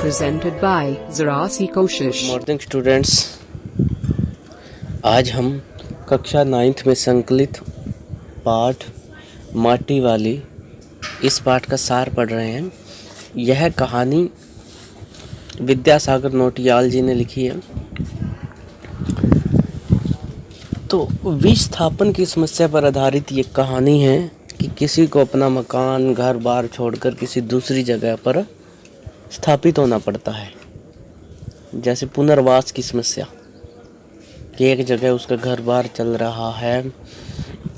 Presented by Zarasi Koshish. Morning students, आज हम कक्षा 9th में संकलित पाठ माटी वाली इस पाठ का सार पढ़ रहे हैं। यह कहानी विद्यासागर नोटियाल जी ने लिखी है। तो विस्थापन की समस्या पर आधारित ये कहानी है कि किसी को अपना मकान घर बार छोड़कर किसी दूसरी जगह पर स्थापित होना पड़ता है। जैसे पुनर्वास की समस्या कि एक जगह उसका घर बार चल रहा है,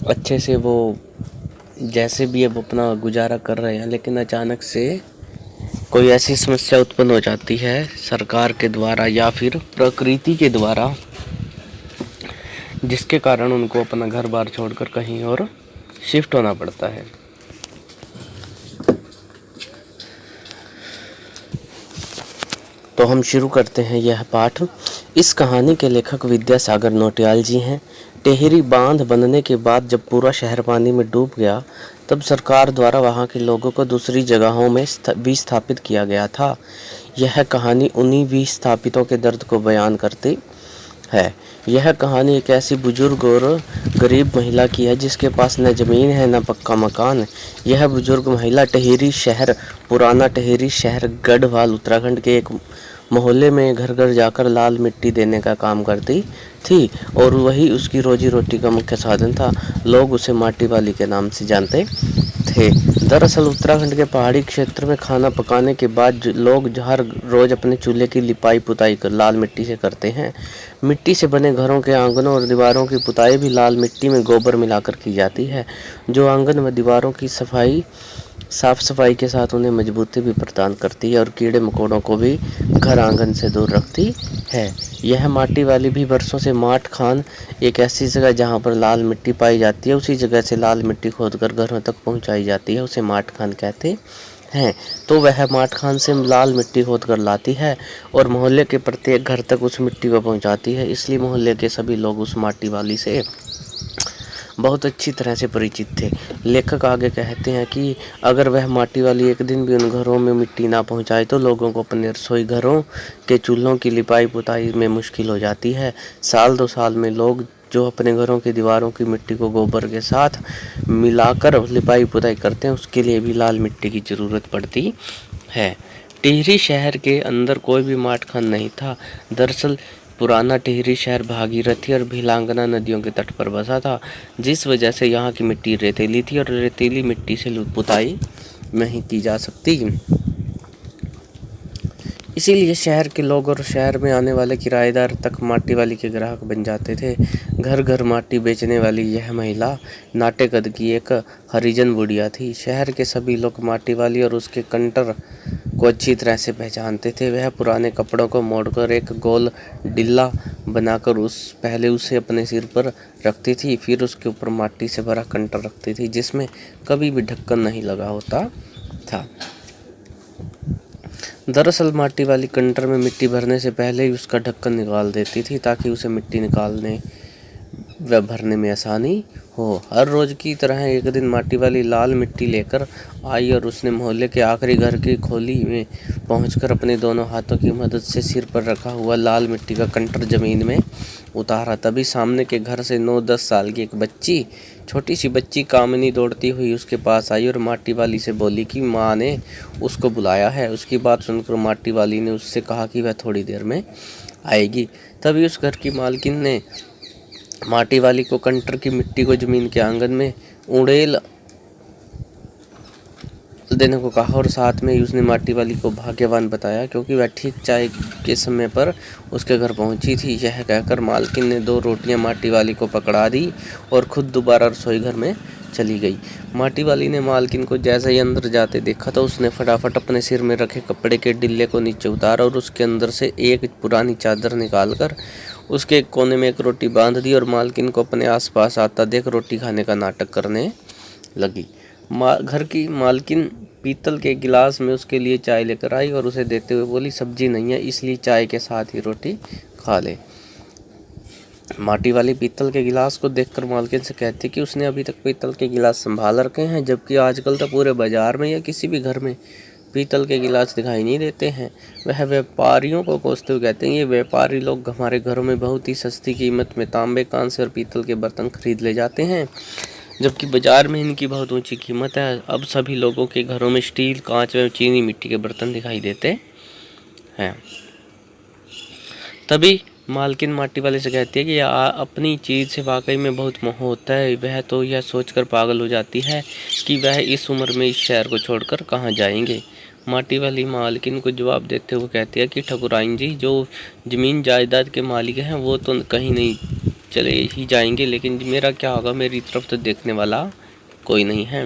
अच्छे से वो जैसे भी अब अपना गुजारा कर रहे हैं, लेकिन अचानक से कोई ऐसी समस्या उत्पन्न हो जाती है सरकार के द्वारा या फिर प्रकृति के द्वारा, जिसके कारण उनको अपना घर बार छोड़कर कहीं और शिफ्ट होना पड़ता है। तो हम शुरू करते हैं यह पाठ। इस कहानी के लेखक विद्यासागर नोटियाल जी हैं। टेहरी बांध बनने के बाद जब पूरा शहर पानी में डूब गया, तब सरकार द्वारा वहां के लोगों को दूसरी जगहों में विस्थापित किया गया था। यह कहानी उन्हीं विस्थापितों के दर्द को बयान करती है। यह कहानी एक ऐसी बुजुर्ग और गरीब महिला की है जिसके पास न जमीन है न पक्का मकान। यह बुजुर्ग महिला टेहरी शहर, पुराना टेहरी शहर गढ़वाल उत्तराखंड के एक मोहल्ले में घर घर जाकर लाल मिट्टी देने का काम करती थी और वही उसकी रोजी रोटी का मुख्य साधन था। लोग उसे माटी वाली के नाम से जानते थे। दरअसल उत्तराखंड के पहाड़ी क्षेत्र में खाना पकाने के बाद लोग हर रोज अपने चूल्हे की लिपाई पुताई कर लाल मिट्टी से करते हैं। मिट्टी से बने घरों के आंगनों और दीवारों की पुताई भी लाल मिट्टी में गोबर मिलाकर की जाती है, जो आंगन व दीवारों की साफ सफाई के साथ उन्हें मजबूती भी प्रदान करती है और कीड़े मकोड़ों को भी घर आंगन से दूर रखती है। यह माटी वाली भी वर्षों से माठ खान, एक ऐसी जगह जहां पर लाल मिट्टी पाई जाती है, उसी जगह से लाल मिट्टी खोदकर घरों तक पहुंचाई जाती है, उसे माठ खान कहते हैं। तो वह माठ खान से लाल मिट्टी खोद कर लाती है और मोहल्ले के प्रत्येक घर तक उस मिट्टी को पहुंचाती है। इसलिए मोहल्ले के सभी लोग उस माटी वाली से बहुत अच्छी तरह से परिचित थे। लेखक आगे कहते हैं कि अगर वह माटी वाली एक दिन भी उन घरों में मिट्टी ना पहुंचाए तो लोगों को अपने रसोई घरों के चूल्हों की लिपाई पुताई में मुश्किल हो जाती है। साल 2 साल में लोग जो अपने घरों की दीवारों की मिट्टी को गोबर के साथ मिलाकर लिपाई पुताई करते हैं, उसके लिए भी लाल मिट्टी की ज़रूरत पड़ती है। टिहरी शहर के अंदर कोई भी माठ खान नहीं था। दरअसल पुराना टिहरी शहर भागीरथी और भिलांगना नदियों के तट पर बसा था, जिस वजह से यहाँ की मिट्टी रेतीली थी और रेतीली मिट्टी से पुताई नहीं की जा सकती। इसीलिए शहर के लोग और शहर में आने वाले किराएदार तक माटी वाली के ग्राहक बन जाते थे। घर घर माटी बेचने वाली यह महिला नाटे कद की एक हरिजन बुढ़िया थी। शहर के सभी लोग माटी वाली और उसके कंटर को अच्छी तरह से पहचानते थे। वह पुराने कपड़ों को मोड़कर एक गोल डिल्ला बनाकर पहले उसे अपने सिर पर रखती थी, फिर उसके ऊपर माटी से भरा कंटर रखती थी जिसमें कभी भी ढक्कन नहीं लगा होता था। दरअसल माटी वाली कंटर में मिट्टी भरने से पहले ही उसका ढक्कन निकाल देती थी ताकि उसे मिट्टी निकालने व भरने में आसानी हो। हर रोज की तरह एक दिन माटी वाली लाल मिट्टी लेकर आई और उसने मोहल्ले के आखिरी घर की खोली में पहुंचकर अपने दोनों हाथों की मदद से सिर पर रखा हुआ लाल मिट्टी का कंटर जमीन में उतारा। तभी सामने के घर से 9-10 साल की एक बच्ची, छोटी सी बच्ची कामिनी दौड़ती हुई उसके पास आई और माटी वाली से बोली कि माँ ने उसको बुलाया है। उसकी बात सुनकर माटी वाली ने उससे कहा कि वह थोड़ी देर में आएगी। तभी उस घर की मालकिन ने माटी वाली को कंटर की मिट्टी को जमीन के आंगन में उड़ेल देने को कहा और साथ में ही उसने माटी वाली को भाग्यवान बताया क्योंकि वह ठीक चाय के समय पर उसके घर पहुंची थी। यह कहकर मालकिन ने 2 रोटियां माटी वाली को पकड़ा दी और खुद दोबारा रसोई घर में चली गई। माटी वाली ने मालकिन को जैसे ही अंदर जाते देखा तो उसने फटाफट अपने सिर में रखे कपड़े के डिल्ले को नीचे उतारा और उसके अंदर से एक पुरानी चादर निकालकर उसके एक कोने में एक रोटी बांध दी और मालकिन को अपने आसपास आता देख रोटी खाने का नाटक करने लगी। घर की मालकिन पीतल के गिलास में उसके लिए चाय लेकर आई और उसे देते हुए बोली, सब्जी नहीं है इसलिए चाय के साथ ही रोटी खा ले। माटी वाली पीतल के गिलास को देखकर मालकिन से कहती कि उसने अभी तक पीतल के गिलास संभाल रखे हैं, जबकि आजकल तो पूरे बाजार में या किसी भी घर में पीतल के गिलास दिखाई नहीं देते हैं। वह व्यापारियों को कोसते हुए कहते हैं, ये व्यापारी लोग हमारे घरों में बहुत ही सस्ती कीमत में तांबे, कांसे और पीतल के बर्तन खरीद ले जाते हैं, जबकि बाजार में इनकी बहुत ऊंची कीमत है। अब सभी लोगों के घरों में स्टील, कांच व चीनी मिट्टी के बर्तन दिखाई देते हैं। तभी मालकिन माटी वाले से कहती है कि अपनी चीज़ से वाकई में बहुत मोह होता है। वह तो यह सोचकर पागल हो जाती है कि वह इस उम्र में इस शहर को छोड़कर कहाँ जाएंगे। माटी वाली मालकिन को जवाब देते हुए कहती है कि ठकुराइन जी, जो ज़मीन जायदाद के मालिक हैं वो तो कहीं नहीं चले ही जाएंगे, लेकिन मेरा क्या होगा, मेरी तरफ तो देखने वाला कोई नहीं है।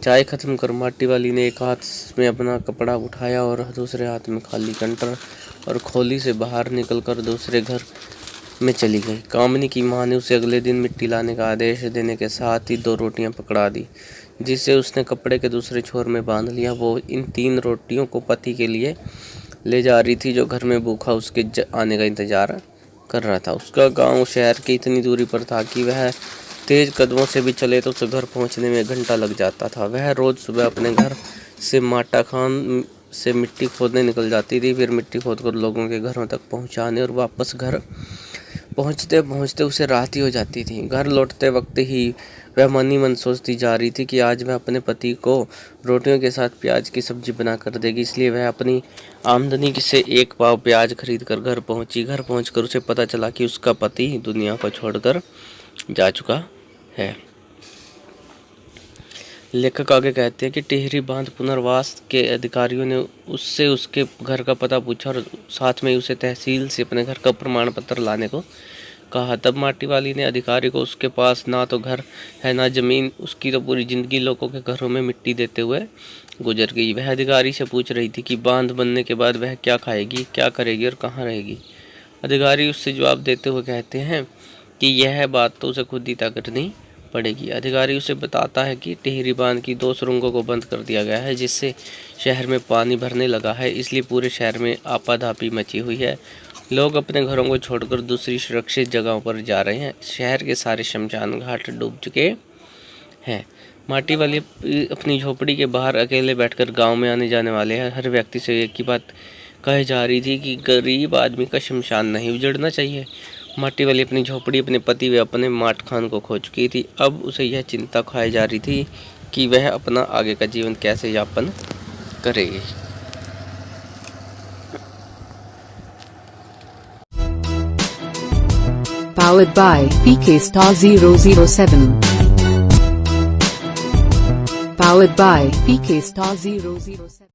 चाय ख़त्म कर माटी वाली ने एक हाथ में अपना कपड़ा उठाया और दूसरे हाथ में खाली कंटर और खोली से बाहर निकलकर दूसरे घर में चली गई। कामनी की माँ ने उसे अगले दिन मिट्टी लाने का आदेश देने के साथ ही 2 रोटियां पकड़ा दी, जिसे उसने कपड़े के दूसरे छोर में बांध लिया। वो इन 3 रोटियों को पति के लिए ले जा रही थी, जो घर में भूखा उसके आने का इंतजार कर रहा था। उसका गाँव शहर की इतनी दूरी पर था कि वह तेज कदमों से भी चले तो उसे घर पहुंचने में घंटा लग जाता था। वह रोज़ सुबह अपने घर से माटा खान से मिट्टी खोदने निकल जाती थी, फिर मिट्टी खोदकर लोगों के घरों तक पहुंचाने और वापस घर पहुंचते पहुंचते उसे रात ही हो जाती थी। घर लौटते वक्त ही वह मन ही मन सोचती जा रही थी कि आज वह अपने पति को रोटियों के साथ प्याज की सब्जी बना कर देगी। इसलिए वह अपनी आमदनी से 1 पाव प्याज खरीद कर घर पहुंची। घर पहुंचकर उसे पता चला कि उसका पति दुनिया को छोड़कर जा चुका है। लेखक आगे कहते हैं कि टिहरी बांध पुनर्वास के अधिकारियों ने उससे उसके घर का पता पूछा और साथ में ही उसे तहसील से अपने घर का प्रमाण पत्र लाने को कहा। तब माटी वाली ने अधिकारी को उसके पास ना तो घर है ना ज़मीन, उसकी तो पूरी ज़िंदगी लोगों के घरों में मिट्टी देते हुए गुजर गई। वह अधिकारी से पूछ रही थी कि बांध बनने के बाद वह क्या खाएगी, क्या करेगी और कहाँ रहेगी। अधिकारी उससे जवाब देते हुए कहते हैं कि यह बात तो उसे खुद ही तय करनी पड़ेगी। अधिकारी उसे बताता है कि टिहरी बांध की 2 सुरंगों को बंद कर दिया गया है, जिससे शहर में पानी भरने लगा है, इसलिए पूरे शहर में आपाधापी मची हुई है। लोग अपने घरों को छोड़कर दूसरी सुरक्षित जगहों पर जा रहे हैं। शहर के सारे शमशान घाट डूब चुके हैं। माटी वाली अपनी झोपड़ी के बाहर अकेले बैठकर गांव में आने जाने वाले हर व्यक्ति से एक ही बात कही जा रही थी कि गरीब आदमी का शमशान नहीं उजड़ना चाहिए। माटी वाली अपनी झोपड़ी, अपने पति व अपने माट खान को खो चुकी थी। अब उसे यह चिंता खाई जा रही थी कि वह अपना आगे का जीवन कैसे यापन करेगी। Powered by PK Star 007. Powered by PK Star 007.